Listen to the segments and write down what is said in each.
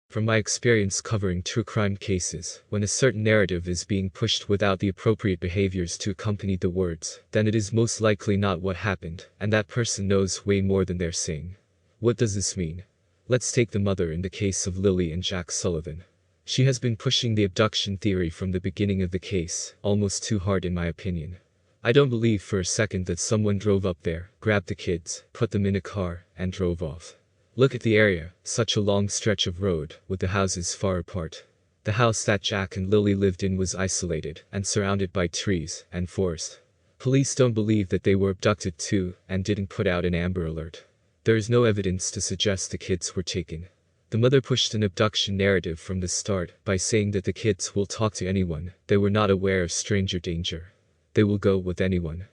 From my experience covering true crime cases, when a certain narrative is being pushed without the appropriate behaviors to accompany the words, then it is most likely not what happened, and that person knows way more than they're saying. What does this mean? Let's take the mother in the case of Lily and Jack Sullivan. She has been pushing the abduction theory from the beginning of the case, almost too hard in my opinion. I don't believe for a second that someone drove up there, grabbed the kids, put them in a car, and drove off. Look at the area, such a long stretch of road, with the houses far apart. The house that Jack and Lily lived in was isolated, and surrounded by trees and forest. Police don't believe that they were abducted too, and didn't put out an Amber Alert. There is no evidence to suggest the kids were taken. The mother pushed an abduction narrative from the start by saying that the kids will talk to anyone, they were not aware of stranger danger. They will go with anyone.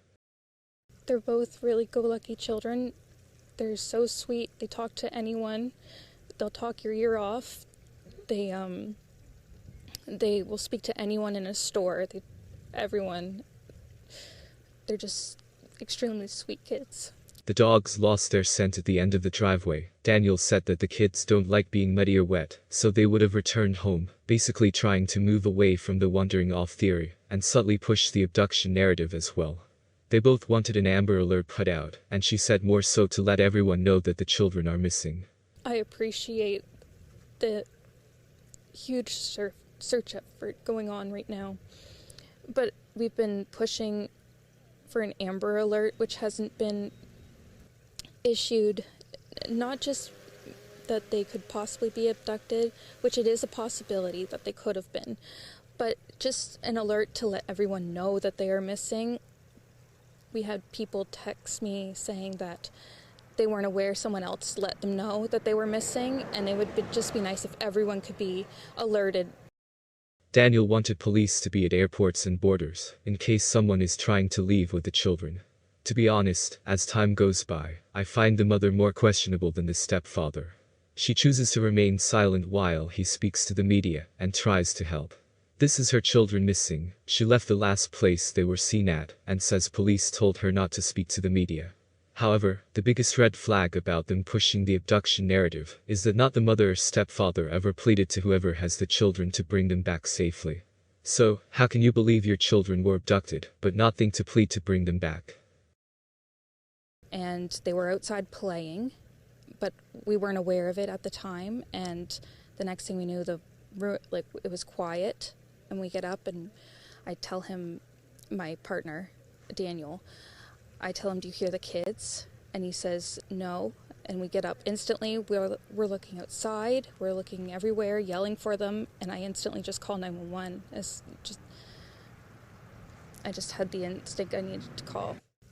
They're both really go-lucky children. They're so sweet. They talk to anyone. They'll talk your ear off. They will speak to anyone in a store. Everyone. They're just extremely sweet kids. The dogs lost their scent at the end of the driveway. Daniel said that the kids don't like being muddy or wet, so they would have returned home, basically trying to move away from the wandering off theory, and subtly push the abduction narrative as well. They both wanted an Amber Alert put out, and she said more so to let everyone know that the children are missing. I appreciate the huge search effort going on right now, but we've been pushing for an Amber Alert, which hasn't been issued. Not just that they could possibly be abducted, which it is a possibility that they could have been, but just an alert to let everyone know that they are missing. We had people text me saying that they weren't aware someone else let them know that they were missing, and it would just be nice if everyone could be alerted. Daniel wanted police to be at airports and borders, in case someone is trying to leave with the children. To be honest, as time goes by, I find the mother more questionable than the stepfather. She chooses to remain silent while he speaks to the media and tries to help. This is her children missing. She left the last place they were seen at, and says police told her not to speak to the media. However, the biggest red flag about them pushing the abduction narrative is that not the mother or stepfather ever pleaded to whoever has the children to bring them back safely. So, how can you believe your children were abducted, but not think to plead to bring them back? And they were outside playing, but we weren't aware of it at the time, and the next thing we knew, it was quiet. And we get up and I tell him, my partner, Daniel, I tell him, do you hear the kids? And he says, no. And we get up instantly. We're looking outside. We're looking everywhere, yelling for them. And I instantly just call 911. I just had the instinct I needed to call.